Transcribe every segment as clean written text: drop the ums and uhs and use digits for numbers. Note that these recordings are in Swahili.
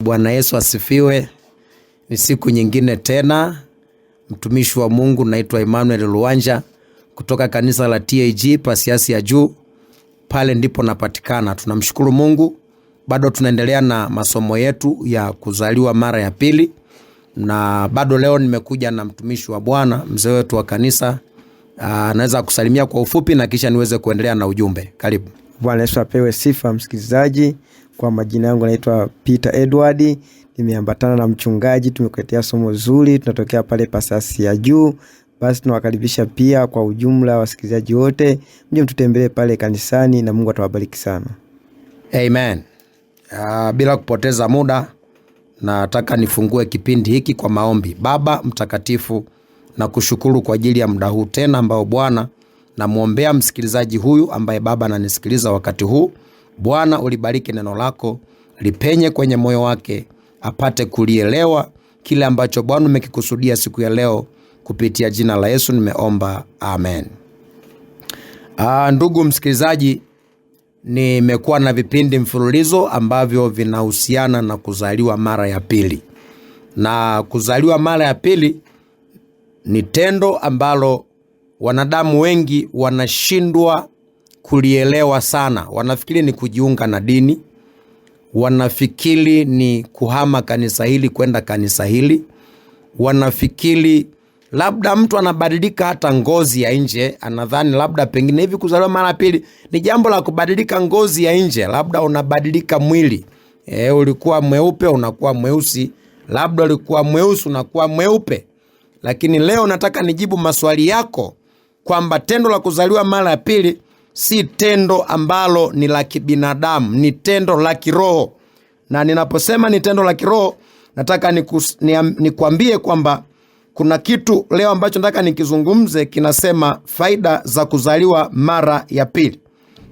Bwana Yesu asifiwe. Ni siku nyingine tena. Mtumishi wa Mungu naitwa Emmanuel Luanja kutoka kanisa la TAG Pasiansi ya Juu. Pale ndipo napatikana. Tunamshukuru Mungu. Bado tunaendelea na masomo yetu ya kuzaliwa mara ya pili. Na bado leo nimekuja na mtumishi wa Bwana, mzee wetu wa kanisa. Naweza kusalimia kwa ufupi na kisha niweze kuendelea na ujumbe. Karibu. Bwana Yesu apewe sifa, msikilizaji. Kwa majina yangu naitwa Peter Edward. Nimeambatana na mchungaji, tumekuletea somo zuri. Tunatokea pale Pasiansi ya Juu. Basi tunawakaribisha pia kwa ujumla wasikilizaji wote. Mje mtutembelee pale kanisani na Mungu atawabariki sana. Amen. Bila kupoteza muda, nataka nifungue kipindi hiki kwa maombi. Baba mtakatifu, na kushukuru kwa ajili ya muda huu tena ambao Bwana, namuombea msikilizaji huyu ambaye Baba ananisikiliza wakati huu. Bwana ulibariki neno lako, lipenye kwenye moyo wake, apate kulielewa kile ambacho Bwana umekikusudia siku ya leo. Kupitia jina la Yesu nimeomba, amen. Ndugu msikilizaji, nimekuwa na vipindi mfululizo ambavyo vinahusiana na kuzaliwa mara ya pili. Na kuzaliwa mara ya pili ni tendo ambalo wanadamu wengi wanashindwa kulielewa sana. Wanafikiri ni kujiunga na dini, wanafikiri ni kuhama kanisa hili kwenda kanisa hili, wanafikiri labda mtu anabadilika hata ngozi ya nje. Anadhani labda pengine hivi kuzaliwa mara ya pili ni jambo la kubadilika ngozi ya nje, labda unabadilika mwili. Ulikuwa mweupe unakuwa mweusi, labda ulikuwa mweusi unakuwa mweupe. Lakini leo nataka nijibu maswali yako kwamba tendo la kuzaliwa mara ya pili si tendo ambalo ni la kibinadamu, ni tendo la kiroho. Na ninaposema ni tendo la kiroho, nataka nikwambie kwamba kuna kitu leo ambacho nataka nikizungumze, kinasema faida za kuzaliwa mara ya pili.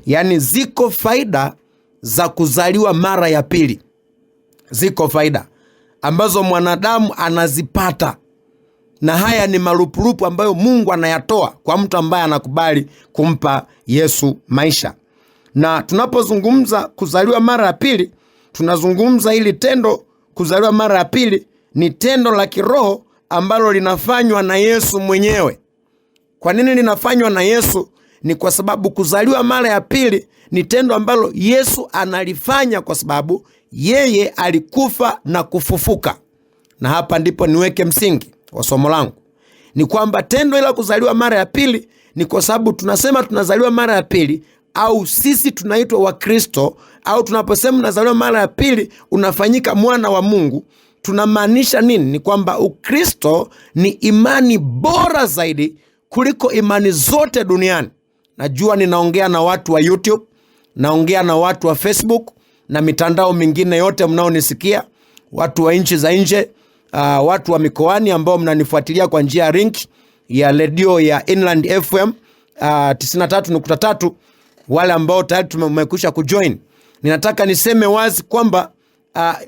Yaani ziko faida za kuzaliwa mara ya pili. Ziko faida ambazo mwanadamu anazipata. Na haya ni marupurupu ambayo Mungu anayatoa kwa mtu ambaye anakubali kumpa Yesu maisha. Na tunapozungumza kuzaliwa mara ya pili, tunazungumza hili tendo kuzaliwa mara ya pili ni tendo la kiroho ambalo linafanywa na Yesu mwenyewe. Kwa nini linafanywa na Yesu? Ni kwa sababu kuzaliwa mara ya pili ni tendo ambalo Yesu analifanya kwa sababu yeye alikufa na kufufuka. Na hapa ndipo niweke msingi wa somo langu. Ni kwamba tendo la kuzaliwa mara ya pili ni kwa sababu tunasema tunazaliwa mara ya pili, au sisi tunaitwa Wakristo, au tunaposema tunazaliwa mara ya pili unafanyika mwana wa Mungu, tunamaanisha nini? Ni kwamba Ukristo ni imani bora zaidi kuliko imani zote duniani. Najua ninaongea na watu wa YouTube, naongea na watu wa Facebook na mitandao mingine yote mnaonisikia, watu wa nchi za nje, watu wa mikoani ambao mnanifuatilia kwa njia ya link ya redio ya Inland FM 93.3, wale ambao tayari tumekwisha kujoin. Ninataka niseme wazi kwamba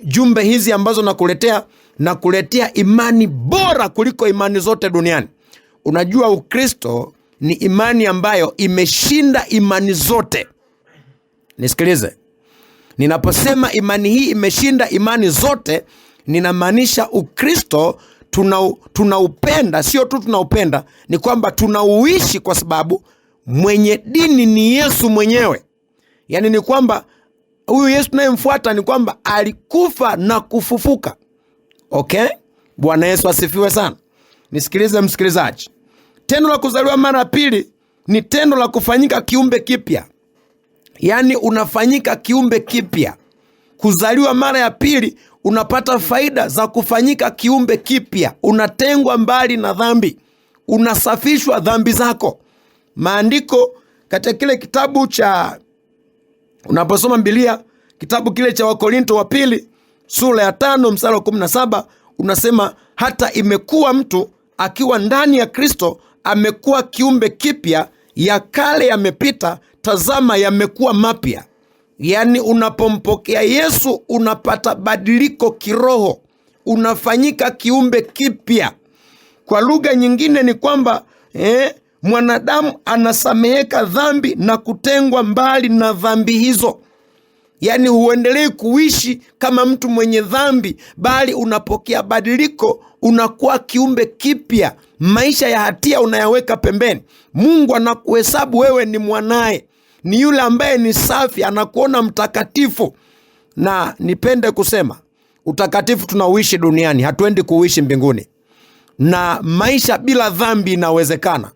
jumbe hizi ambazo nakuletea imani bora kuliko imani zote duniani. Unajua Ukristo ni imani ambayo imeshinda imani zote. Nisikilize. Ninaposema imani hii imeshinda imani zote, ninamaanisha Ukristo tunaupenda, sio tu tunaupenda, ni kwamba tunauishi kwa sababu mwenye dini ni Yesu mwenyewe. Yaani ni kwamba huyu Yesu tunayemfuata ni kwamba alikufa na kufufuka. Okay? Bwana Yesu asifiwe sana. Nisikilize msikilizaji. Tendo la kuzaliwa mara ya pili ni tendo la kufanyika kiumbe kipya. Yaani unafanyika kiumbe kipya. Kuzaliwa mara ya pili unapata faida za kufanyika kiumbe kipya. Unatengwa mbali na dhambi. Unasafishwa dhambi zako. Maandiko katika kile kitabu cha, unaposoma Biblia, kitabu kile cha Wakorinto wa pili sura ya 5 mstari wa 17 unasema, hata imekuwa mtu akiwa ndani ya Kristo amekuwa kiumbe kipya, ya kale yamepita, tazama yamekuwa mapya. Yaani unapompokea Yesu unapata badiliko kiroho, unafanyika kiumbe kipya. Kwa lugha nyingine ni kwamba mwanadamu anasameheka dhambi na kutengwa mbali na dhambi hizo. Yaani huendelei kuishi kama mtu mwenye dhambi, bali unapokea badiliko, unakuwa kiumbe kipya. Maisha ya hatia unayaweka pembeni. Mungu anakuhesabu wewe ni mwanaye, ni yule ambaye ni safi, anakuona mtakatifu. Na nipende kusema, utakatifu tunauishi duniani, hatuendi kuishi mbinguni. Na maisha bila dhambi inawezekana.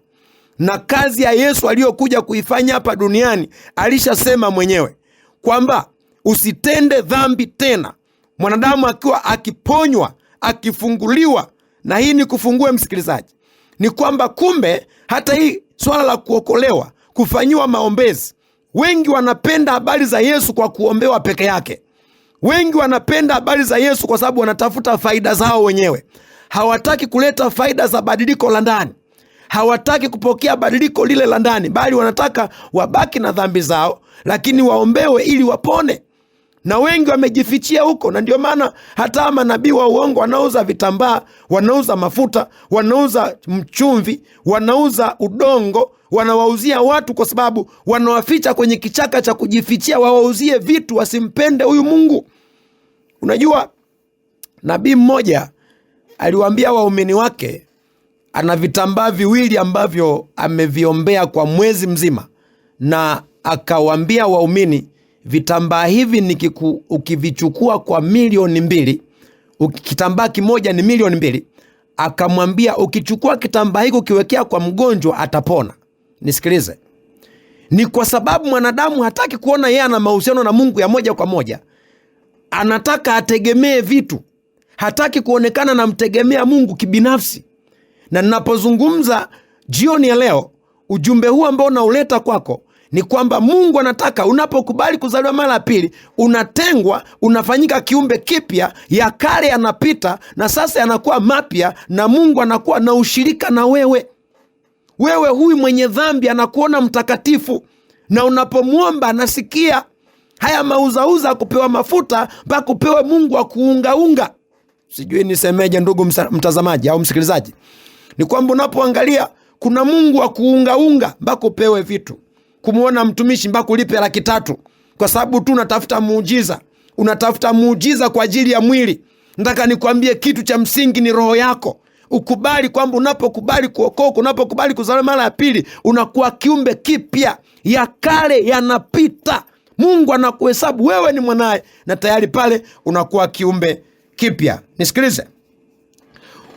Na kazi ya Yesu aliyokuja kuifanya hapa duniani, alishasema mwenyewe kwamba usitende dhambi tena. Mwanadamu akiwa akiponywa, akifunguliwa, na hii ni kufungue msikilizaji, ni kwamba kumbe hata hii swala la kuokolewa, kufanyiwa maombezi, wengi wanapenda habari za Yesu kwa kuombewa peke yake. Wengi wanapenda habari za Yesu kwa sababu wanatafuta faida zao wenyewe. Hawataki kuleta faida za badiliko la ndani. Hawataki kupokea badiliko lile la ndani, bali wanataka wabaki na dhambi zao, lakini waombewe ili wapone. Na wengi wamejifichia huko, na ndio maana hata manabii wa uongo wanauza vitambaa, wanauza mafuta, wanauza mchumvi, wanauza udongo, wanawauzia watu kwa sababu wanawaficha kwenye kichaka cha kujifichia, wawauzie vitu, wasimpende huyu Mungu. Unajua, nabii mmoja aliwaambia waumini wake ana vitambaa viwili ambavyo ameviombea kwa mwezi mzima, na akawaambia waumini, vitambaa hivi ukivichukua kwa milioni 2, kitambaa kimoja ni milioni 2. Akamwambia ukichukua kitambaa hiki ukiwekea kwa mgonjwa atapona. Nisikilize, ni kwa sababu mwanadamu hataki kuona yeye ana mahusiano na Mungu ya moja kwa moja. Anataka ategemee vitu, hataki kuonekana na mtegemea Mungu kibinafsi. Na ninapozungumza jioni ya leo, ujumbe huu ambao nauleta kwako ni kwamba Mungu anataka unapokubali kuzaliwa mara ya pili, unatengwa, unafanyika kiumbe kipya, ya kale yanapita na sasa yanakuwa mapya, na Mungu anakuwa na ushirika na wewe. Wewe huyu mwenye dhambi anakuona mtakatifu, na unapomwomba anasikia. Haya mauzauza kupewa mafuta mpaka kupewa Mungu wa kuungaunga. Sijui nisemeje ndugu mtazamaji au msikilizaji, ni kwamba unapoangalia kuna Mungu wa kuungaunga mpaka upewe vitu. Kumuona mtumishi mpaka ulipe 300 kwa sababu tu unatafuta muujiza. Unatafuta muujiza kwa ajili ya mwili. Nataka nikwambie kitu cha msingi ni roho yako. Ukubali kwamba unapokubali kuokoka, unapokubali kuzaliwa mara ya pili, unakuwa kiumbe kipya, ya kale yanapita. Mungu anakuhesabu wewe ni mwanaye, na tayari pale unakuwa kiumbe kipya. Nisikilize,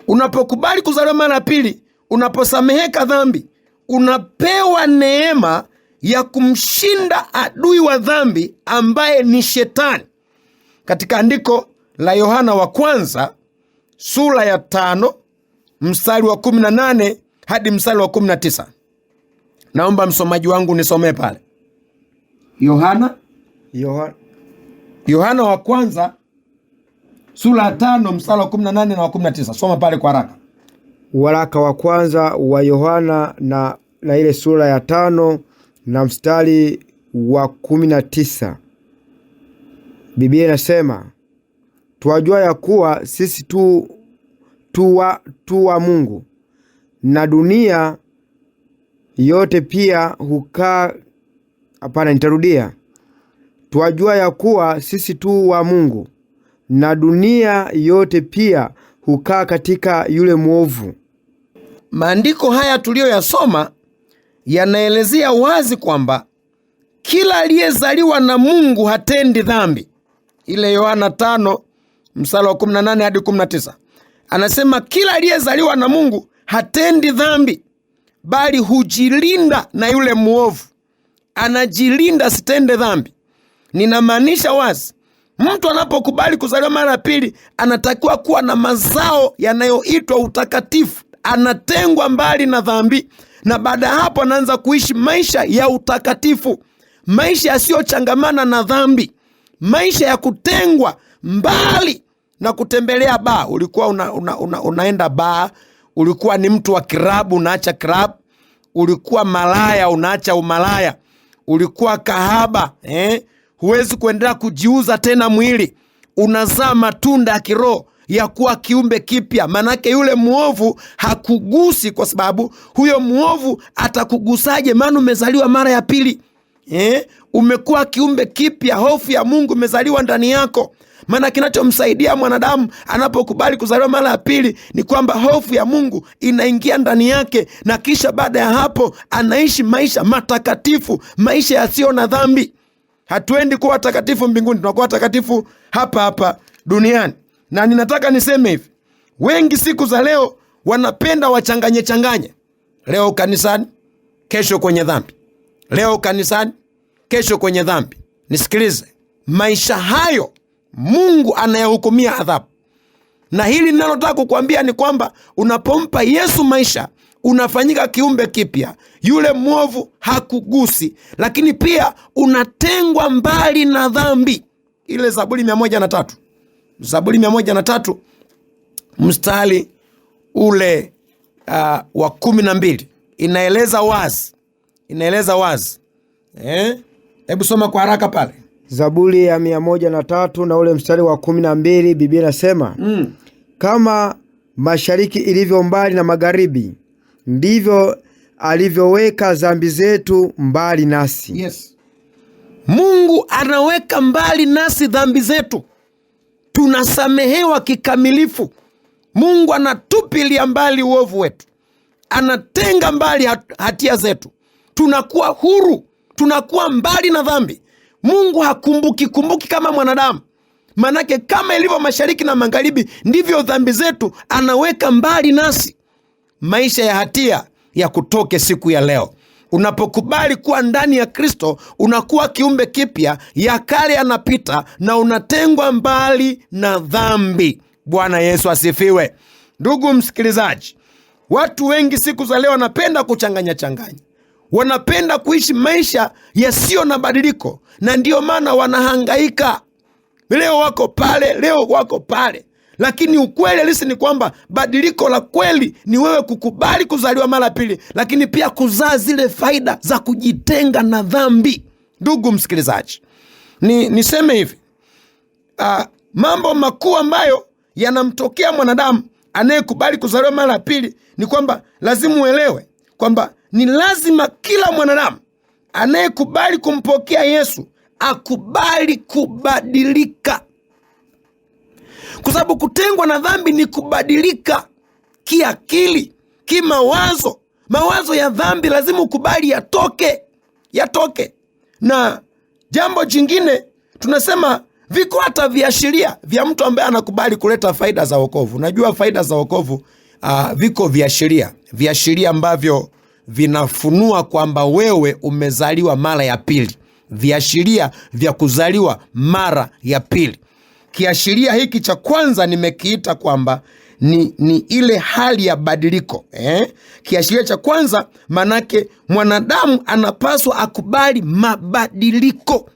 unapokubali kuzaliwa mara ya pili, unaposameheka dhambi, unapewa neema ya kumshinda adui wa dhambi ambaye ni Shetani. Katika andiko la Yohana wa kwanza sura ya 5 mstari wa 18 hadi mstari wa 19. Naomba msomaji wangu nisomee pale. Yohana wa kwanza sura ya 5 mstari wa 18 na wa 19. Soma pale kwa haraka. Waraka wa kwanza wa Yohana na ile sura ya 5 na mstari wa 19. Biblia inasema, twajua ya kuwa sisi tu wa Mungu, na dunia yote pia hukaa. Hapana, nitarudia. Twajua ya kuwa sisi tu wa Mungu, na dunia yote pia hukaa katika yule mwovu. Maandiko haya tuliyoyasoma yanaelezea wazi kwamba kila aliyezaliwa na Mungu hatendi dhambi. Ile Yohana 5 mstari wa 18 hadi 19. Anasema kila aliyezaliwa na Mungu hatendi dhambi, bali hujilinda na yule mwovu. Anajilinda sitende dhambi. Ninamaanisha wazi, mtu anapokubali kuzaliwa mara ya pili, anatakiwa kuwa na mazao yanayoitwa utakatifu. Anatengwa mbali na dhambi, na baada ya hapo anaanza kuishi maisha ya utakatifu, maisha yasiyochangamana na dhambi, maisha ya kutengwa mbali na kutembelea baa. Ulikuwa unaenda baa, ulikuwa ni mtu wa kirabu, unaacha kirabu. Ulikuwa malaya, unaacha umalaya. Ulikuwa kahaba, huwezi kuendelea kujiuza tena mwili. Unazaa matunda ya kiroho ya kuwa kiumbe kipya. Manake yule muovu hakugusi, kwa sababu huyo muovu atakugusaje? Maana umezaliwa mara ya pili. umekuwa kiumbe kipya, hofu ya Mungu imezaliwa ndani yako. Maana kinachomsaidia mwanadamu anapokubali kuzaliwa mara ya pili ni kwamba hofu ya Mungu inaingia ndani yake, na kisha baada ya hapo anaishi maisha matakatifu, maisha yasiyo na dhambi. Hatuendi kuwa watakatifu mbinguni, tunakuwa watakatifu hapa hapa duniani. Na ninataka niseme hivi, wengi siku za leo wanapenda wachanganye. Leo kanisani, kesho kwenye dhambi. Leo kanisani, kesho kwenye dhambi. Nisikilize, maisha hayo Mungu anayahukumia adhabu. Na hili ninalotaka kukuambia ni kwamba unapompa Yesu maisha, unafanyika kiumbe kipya. Yule mwovu hakugusi, lakini pia unatengwa mbali na dhambi. Ile Zaburi 103. Zaburi 103 mstari ule wa 12 inaeleza wazi. Hebu soma kwa haraka pale. Zaburi ya 103 na ule mstari wa 12, Biblia inasema kama mashariki ilivyo mbali na magharibi, ndivyo alivyoweka dhambi zetu mbali nasi. Yes. Mungu anaweka mbali nasi dhambi zetu. Tunasamehewa kikamilifu. Mungu anatupilia mbali uovu wetu. Anatenga mbali hatia zetu. Tunakuwa huru. Tunakuwa mbali na dhambi. Mungu hakumbuki kama mwanadamu. Manake kama ilivyo mashariki na magharibi, ndivyo dhambi zetu anaweka mbali nasi. Maisha ya hatia ya kutoke siku ya leo. Unapokubali kuwa ndani ya Kristo, unakuwa kiumbe kipya, ya kale yanapita na unatengwa mbali na dhambi. Bwana Yesu asifiwe. Ndugu msikilizaji, watu wengi siku za leo wanapenda kuchanganya. Wanapenda kuishi maisha yasiyo na badiliko, na ndiyo maana wanahangaika. Leo wako pale, leo wako pale. Lakini ukweli halisi ni kwamba badiliko la kweli ni wewe kukubali kuzaliwa mara pili, lakini pia kuzaa zile faida za kujitenga na dhambi. Ndugu msikilizaji, niseme hivi, mambo makuu ambayo yanamtokea mwanadamu anayekubali kuzaliwa mara pili ni kwamba lazima uelewe kwamba ni lazima kila mwanadamu anayekubali kumpokea Yesu akubali kubadilika. Kwa sababu kutengwa na dhambi ni kubadilika kiakili, kimawazo. Mawazo ya dhambi lazima ukubali yatoke. Na jambo jingine tunasema viko hata viashiria vya mtu ambaye anakubali kuleta faida za wokovu. Unajua faida za wokovu, viko viashiria ambavyo vinafunua kwamba wewe umezaliwa mara ya pili. Viashiria vya kuzaliwa mara ya pili. Kiashiria hiki cha kwanza nimekiita kwamba ni ile hali ya badiliko. Kiashiria cha kwanza manake mwanadamu anapaswa akubali mabadiliko.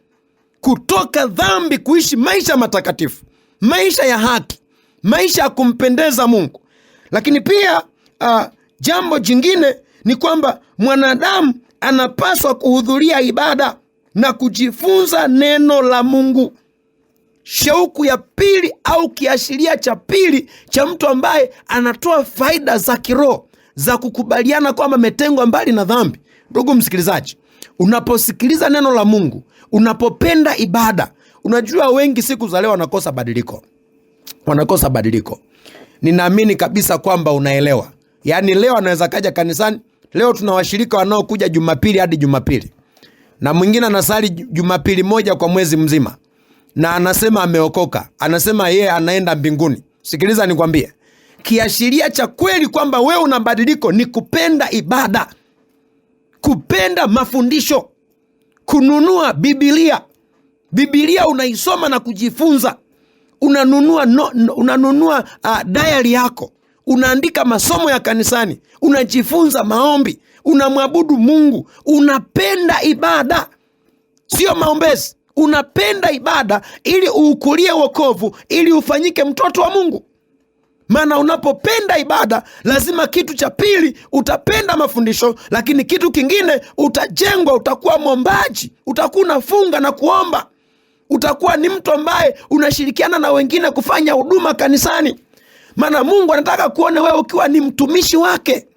Kutoka dhambi kuishi maisha matakatifu, maisha ya haki, maisha ya kumpendeza Mungu. Lakini pia jambo jingine ni kwamba mwanadamu anapaswa kuhudhuria ibada na kujifunza neno la Mungu. Shauku ya pili au kiashiria cha pili cha mtu ambaye anatoa faida za kiroho za kukubaliana kwamba ametengwa mbali na dhambi. Ndugu msikilizaji, unaposikiliza neno la Mungu, unapopenda ibada, unajua wengi siku za leo wanakosa badiliko. Ninaamini kabisa kwamba unaelewa. Yaani leo anaweza kaja kanisani, leo tuna washirika wanaokuja Jumapili hadi Jumapili. Na mwingine anasali Jumapili moja kwa mwezi mzima. Na anasema ameokoka, anasema yeye anaenda mbinguni. Sikiliza nikwambie, kiashiria cha kweli kwamba wewe una badiliko ni kupenda ibada, kupenda mafundisho, kununua Biblia unaisoma na kujifunza. Unanunua diary yako, unaandika masomo ya kanisani, unajifunza maombi, unamwabudu Mungu. Unapenda ibada, sio maombezi. Unapenda ibada ili uukulie wokovu, ili ufanyike mtoto wa Mungu. Maana unapopenda ibada, lazima kitu cha pili utapenda mafundisho, lakini kitu kingine utajengwa, utakuwa mwombaji, utakuwa unafunga na kuomba. Utakuwa ni mtu ambaye unashirikiana na wengine kufanya huduma kanisani. Maana Mungu anataka kuona wewe ukiwa ni mtumishi wake.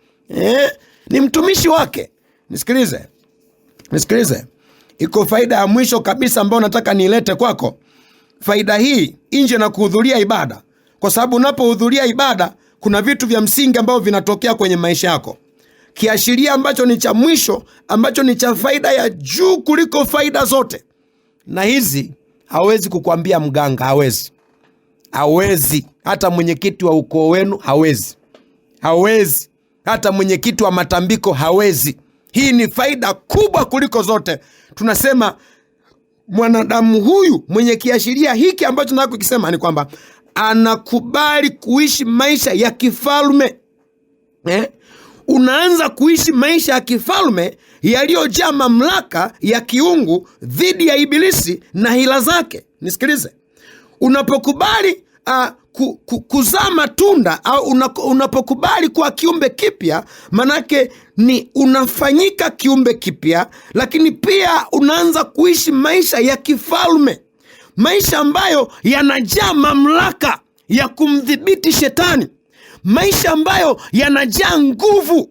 Ni mtumishi wake. Nisikilize. iko faida ya mwisho kabisa ambayo nataka niilete kwako. Faida hii nje na kuhudhuria ibada, kwa sababu unapohudhuria ibada kuna vitu vya msingi ambavyo vinatokea kwenye maisha yako. Kiashiria ambacho ni cha mwisho, ambacho ni cha faida ya juu kuliko faida zote. Na hizi hawezi kukwambia mganga, hawezi. Hata mwenyekiti wa ukoo wenu hawezi. Hata mwenyekiti wa matambiko hawezi. Hii ni faida kubwa kuliko zote. Tunasema mwanadamu huyu mwenye kiashiria hiki ambacho nataka kukisema ni kwamba anakubali kuishi maisha ya kifalme. Unaanza kuishi maisha ya kifalme yaliyojaa mamlaka ya kiungu dhidi ya ibilisi na hila zake. Nisikilize. Unapokubali kuzaa matunda au unapokubali kuwa kiumbe kipya, manake ni unafanyika kiumbe kipya, lakini pia unaanza kuishi maisha ya kifalme, maisha ambayo yanajaa mamlaka ya kumdhibiti shetani, maisha ambayo yanajaa nguvu,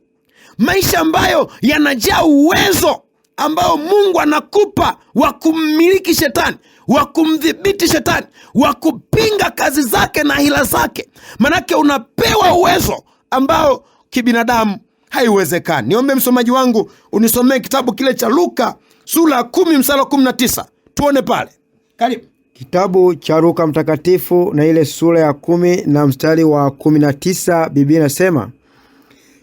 maisha ambayo yanajaa uwezo ambao Mungu anakupa wa kummiliki shetani, wa kumdhibiti shetani, wa kupinga kazi zake na hila zake. Manake unapewa uwezo ambao kibinadamu haiwezekani. Niombe msomaji wangu unisomee kitabu kile cha Luka sura 10 mstari 19. Tuone pale. Karibu. Kitabu cha Luka mtakatifu na ile sura ya 10 na mstari wa 19, Biblia inasema,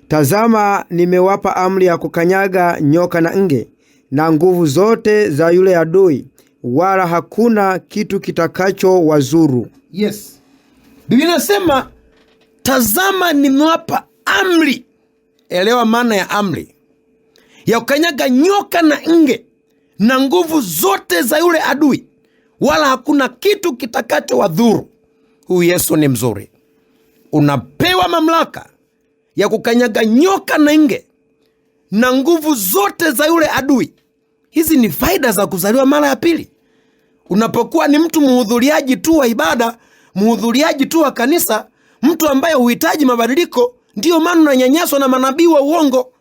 tazama nimewapa amri ya kukanyaga nyoka na nge na nguvu zote za yule adui, wala hakuna kitu kitakacho wazuru. Yes. Biblia inasema tazama nimewapa amri. Elewa maana ya amri. Ya kukanyaga nyoka na nge na nguvu zote za yule adui, wala hakuna kitu kitakacho wadhuru. Huyu Yesu ni mzuri. Unapewa mamlaka ya kukanyaga nyoka na nge na nguvu zote za yule adui. Hizi ni faida za kuzaliwa mara ya pili. Unapokuwa ni mtu muhudhuriaji tu wa ibada, muhudhuriaji tu wa kanisa, mtu ambaye huhitaji mabadiliko, ndiyo maana unanyanyaswa na manabii wa uongo.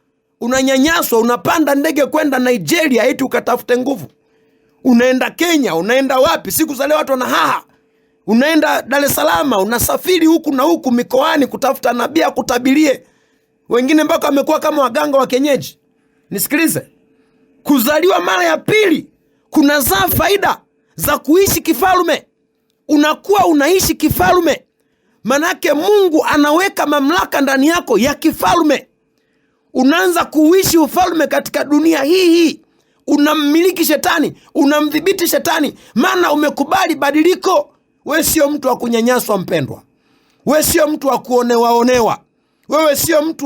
Unanyanyaswa, unapanda ndege kwenda Nigeria eti ukatafute nguvu. Unaenda Kenya, unaenda wapi? Siku za leo watu wanahaha. Unaenda Dar es Salaam, unasafiri huku na huku mikoani kutafuta nabii akutabirie. Wengine mpaka wamekuwa kama waganga wa kienyeji. Nisikilize. Kuzaliwa mara ya pili kunazaa faida za kuishi kifalme. Unakuwa unaishi kifalme. Manake Mungu anaweka mamlaka ndani yako ya kifalme. Unaanza kuishi ufalme katika dunia hii. Unammiliki shetani, unamdhibiti shetani, maana umekubali badiliko. Wewe sio mtu wa kunyanyaswa mpendwa. Wewe sio mtu wa kuonewa. Wewe sio mtu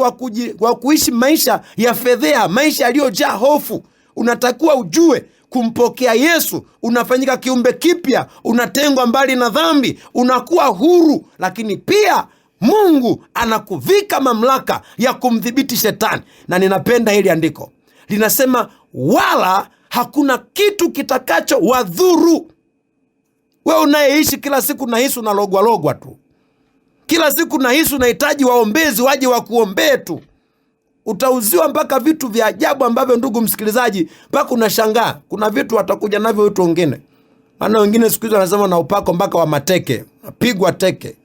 wa kuishi maisha ya fedhea, maisha yaliyojaa hofu. Unatakiwa ujue kumpokea Yesu, unafanyika kiumbe kipya, unatengwa mbali na dhambi, unakuwa huru, lakini pia Mungu anakuvika mamlaka ya kumdhibiti shetani. Na ninapenda hili andiko. Linasema wala hakuna kitu kitakacho wadhuru. Wewe unayeishi kila siku nahisi unalogwa tu. Kila siku nahisi unahitaji waombezi waje wakuombee tu. Utauziwa mpaka vitu vya ajabu ambavyo, ndugu msikilizaji, mpaka unashangaa. Kuna vitu watakuja navyo vitu wengine. Maana wengine siku hizo wanasema na upako mpaka wa mateke. Napigwa teke.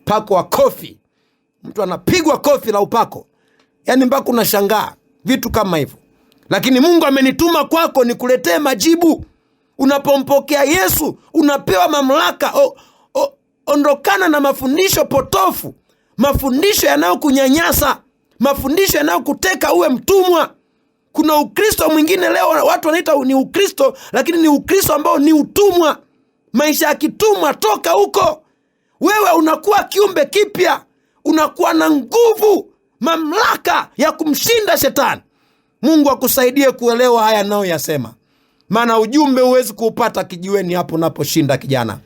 Pako wa kofi. Mtu anapigwa kofi la upako. Yaani mpaka unashangaa vitu kama hivyo. Lakini Mungu amenituma kwako nikuletee majibu. Unapompokea Yesu, unapewa mamlaka. Ondokana na mafundisho potofu, mafundisho yanayokunyanyasa, mafundisho yanayokuteka uwe mtumwa. Kuna Ukristo mwingine leo watu wanaita ni Ukristo, lakini ni Ukristo ambao ni utumwa. Maisha ya kitumwa, toka huko. Wewe unakuwa kiumbe kipya, unakuwa na nguvu, mamlaka ya kumshinda shetani. Mungu akusaidie kuelewa haya ninayoyasema. Maana ujumbe huwezi kuupata kijiweni hapo unaposhinda kijana.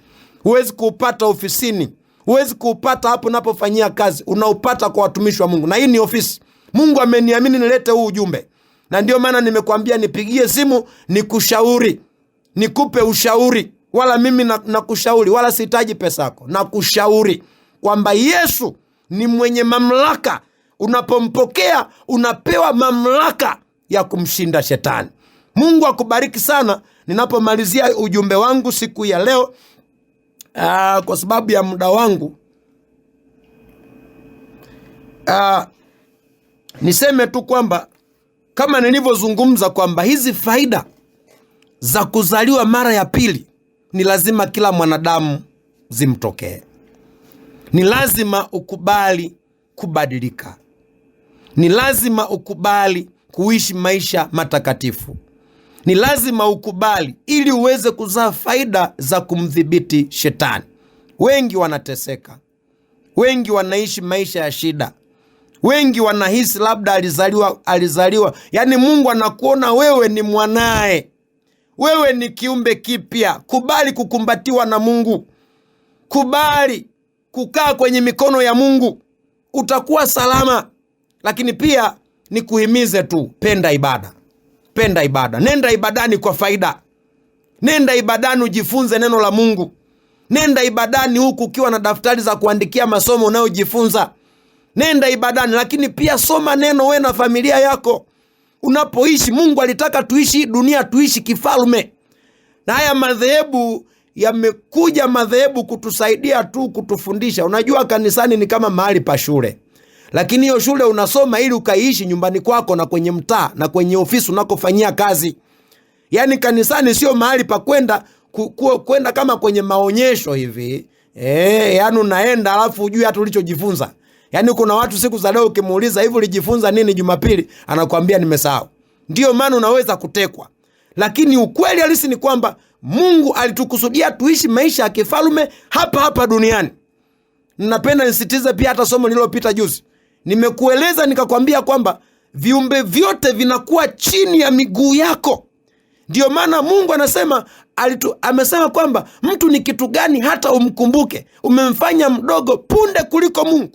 Huwezi kuupata ofisini. Huwezi kuupata hapo unapofanyia kazi. Unaupata kwa watumishi wa Mungu. Na hii ni ofisi. Mungu ameniamini nilete huu ujumbe. Na ndio maana nimekuambia nipigie simu nikushauri. Nikupe ushauri. Wala mimi nakushauri, wala sihitaji pesa yako. Nakushauri kwamba Yesu ni mwenye mamlaka. Unapompokea unapewa mamlaka ya kumshinda shetani. Mungu akubariki sana. Ninapomalizia ujumbe wangu siku ya leo, kwa sababu ya muda wangu, niseme tu kwamba kama nilivyozungumza kwamba hizi faida za kuzaliwa mara ya pili ni lazima kila mwanadamu zimtokee. Ni lazima ukubali kubadilika. Ni lazima ukubali kuishi maisha matakatifu. Ni lazima ukubali ili uweze kuzaa faida za kumdhibiti shetani. Wengi wanateseka. Wengi wanaishi maisha ya shida. Wengi wanahisi labda alizaliwa. Yaani Mungu anakuona wewe ni mwanae. Wewe ni kiumbe kipya. Kubali kukumbatiwa na Mungu. Kubali kukaa kwenye mikono ya Mungu. Utakuwa salama. Lakini pia nikuhimize tu, penda ibada. Penda ibada. Nenda ibadani kwa faida. Nenda ibadani ujifunze neno la Mungu. Nenda ibadani huku ukiwa na daftari za kuandikia masomo unayojifunza. Nenda ibadani, lakini pia soma neno wewe na familia yako. Unapoishi, Mungu alitaka tuishi dunia, tuishi kifalme. Na haya madhehebu yamekuja, madhehebu kutusaidia tu, kutufundisha. Unajua kanisani ni kama mahali pa shule. Lakini hiyo shule unasoma ili ukaishi nyumbani kwako na kwenye mtaa na kwenye ofisi unakofanyia kazi. Yaani kanisani sio mahali pa kwenda kama kwenye maonyesho hivi. Yaani unaenda alafu hujui hata ulichojifunza. Yaani kuna watu siku za leo ukimuuliza hivi ulijifunza nini Jumapili, anakuambia nimesahau. Ndio maana unaweza kutekwa. Lakini ukweli halisi ni kwamba Mungu alitukusudia tuishi maisha ya kifalme hapa duniani. Ninapenda nisitize pia hata somo nililopita juzi. Nimekueleza nikakwambia kwamba viumbe vyote vinakuwa chini ya miguu yako. Ndio maana Mungu amesema kwamba mtu ni kitu gani hata umkumbuke. Umemfanya mdogo punde kuliko Mungu.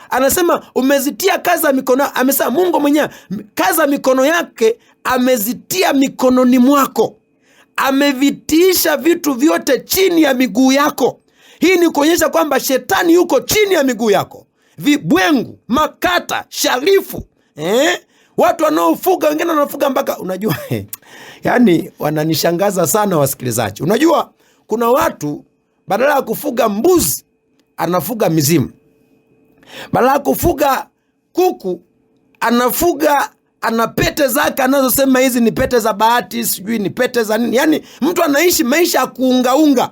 Anasema umezitia kazi za mikono. Amesema Mungu mwenyewe kazi za mikono yake amezitia mikononi mwako. Amevitiisha vitu vyote chini ya miguu yako. Hii ni kuonyesha kwamba shetani yuko chini ya miguu yako. Vibwengu, makata, sharifu, watu wanaofuga, wengine wanafuga mpaka unajua yani wananishangaza sana wasikilizaji. Unajua kuna watu badala ya kufuga mbuzi anafuga mizimu. Badala ya kufuga kuku ana pete zake anazosema hizi ni pete za bahati, sijui ni pete za nini. Yani mtu anaishi maisha ya kuungaunga.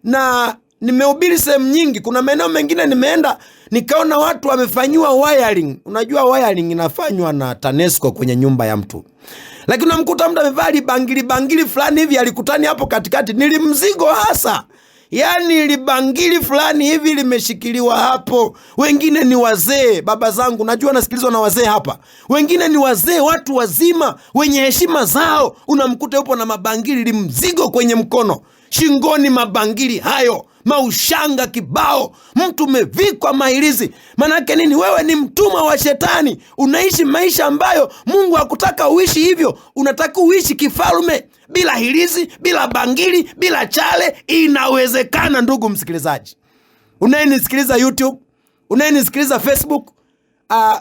Na nimehubiri sehemu nyingi. Kuna maeneo mengine nimeenda nikaona watu wamefanyiwa wiring. Unajua wiring inafanywa na TANESCO kwenye nyumba ya mtu. Lakini unamkuta mtu amevaa bangili fulani hivi alikutani hapo katikati. Nilimzigo hasa. Yaani libangili fulani hivi limeshikiliwa hapo. Wengine ni wazee, baba zangu, najua nasikilizwa na wazee hapa. Wengine ni wazee, watu wazima, wenye heshima zao. Unamkuta yupo na mabangili limzigo kwenye mkono. Shingoni mabangili hayo, maushanga kibao, mtu umevikwa mahirizi. Manake nini? Wewe ni mtumwa wa shetani. Unaishi maisha ambayo Mungu hakutaka uishi hivyo. Unataka uishi kifalme, bila hirizi, bila bangili, bila chale. Inawezekana ndugu msikilizaji. Unayenisikiliza YouTube, unayenisikiliza Facebook,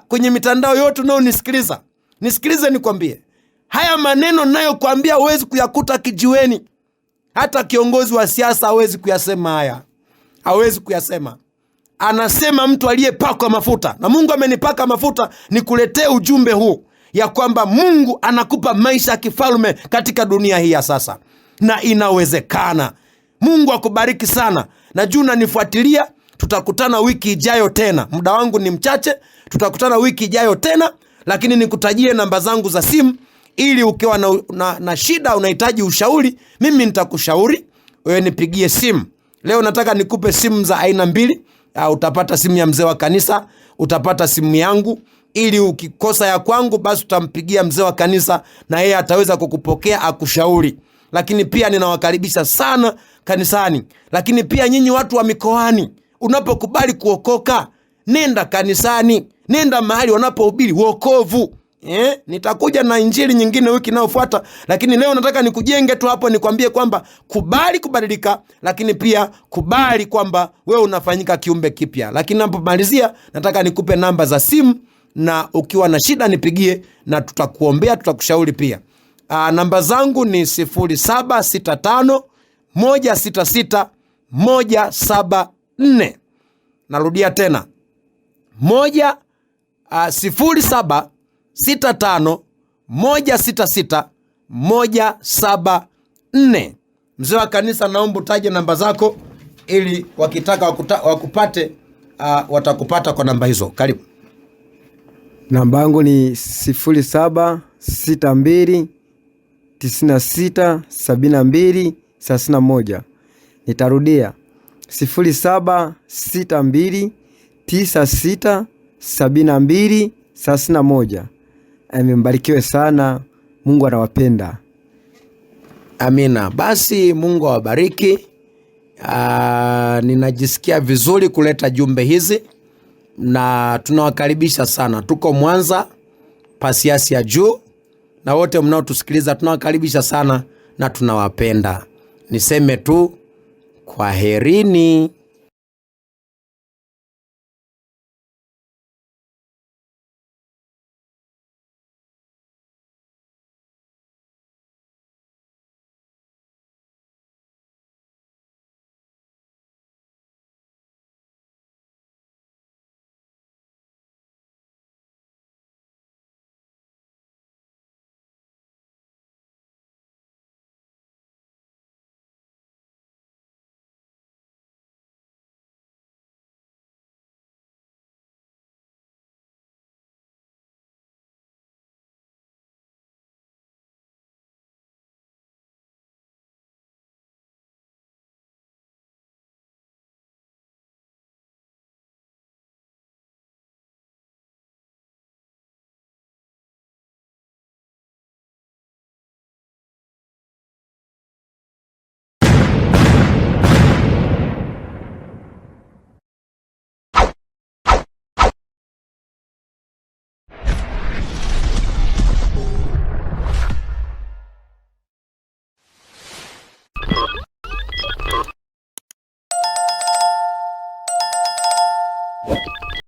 kwenye mitandao yote unayonisikiliza. Nisikilize nikwambie. Haya maneno ninayokuambia huwezi kuyakuta kijiweni. Hata kiongozi wa siasa hawezi kuyasema haya. Hawezi kuyasema. Anasema mtu aliyepakwa mafuta. Na Mungu amenipaka mafuta nikuletee ujumbe huu. Ya kwamba Mungu anakupa maisha ya kifalme katika dunia hii ya sasa. Na inawezekana. Mungu akubariki sana. Najua unanifuatilia. Tutakutana wiki ijayo tena. Muda wangu ni mchache. Tutakutana wiki ijayo tena. Lakini nikutajie namba zangu za simu. Ili ukiwa na shida unahitaji ushauri, mimi nitakushauri, wewe nipigie simu. Leo nataka nikupe simu za aina mbili. Utapata simu ya mzee wa kanisa, utapata simu yangu. Ili ukikosa ya kwangu basi utampigia mzee wa kanisa na yeye ataweza kukupokea akushauri. Lakini pia ninawakaribisha sana kanisani. Lakini pia nyinyi watu wa mikoani, unapokubali kuokoka, nenda kanisani, nenda mahali wanapohubiri wokovu. Nitakuja na injili nyingine wiki inayofuata, lakini leo nataka nikujenge tu hapo, nikwambie kwamba kubali kubadilika, lakini pia kubali kwamba wewe unafanyika kiumbe kipya. Lakini napomalizia nataka nikupe namba za simu, na ukiwa na shida nipigie na tutakuombea, tutakushauri pia. Namba zangu ni 0765 166 174. Narudia tena 0765 166 174. Mzee wa kanisa, naomba utaje namba zako ili wakitaka wakupate watakupata kwa namba hizo. Karibu. Namba yangu ni 0762 96 72 31. Nitarudia 0762 96 72 31. Mbarikiwe sana, Mungu anawapenda. Amina. Basi Mungu awabariki. Ninajisikia vizuri kuleta jumbe hizi na tunawakaribisha sana. Tuko Mwanza Pasiansi ya Juu, na wote mnaotusikiliza tunawakaribisha sana na tunawapenda. Niseme tu kwaherini.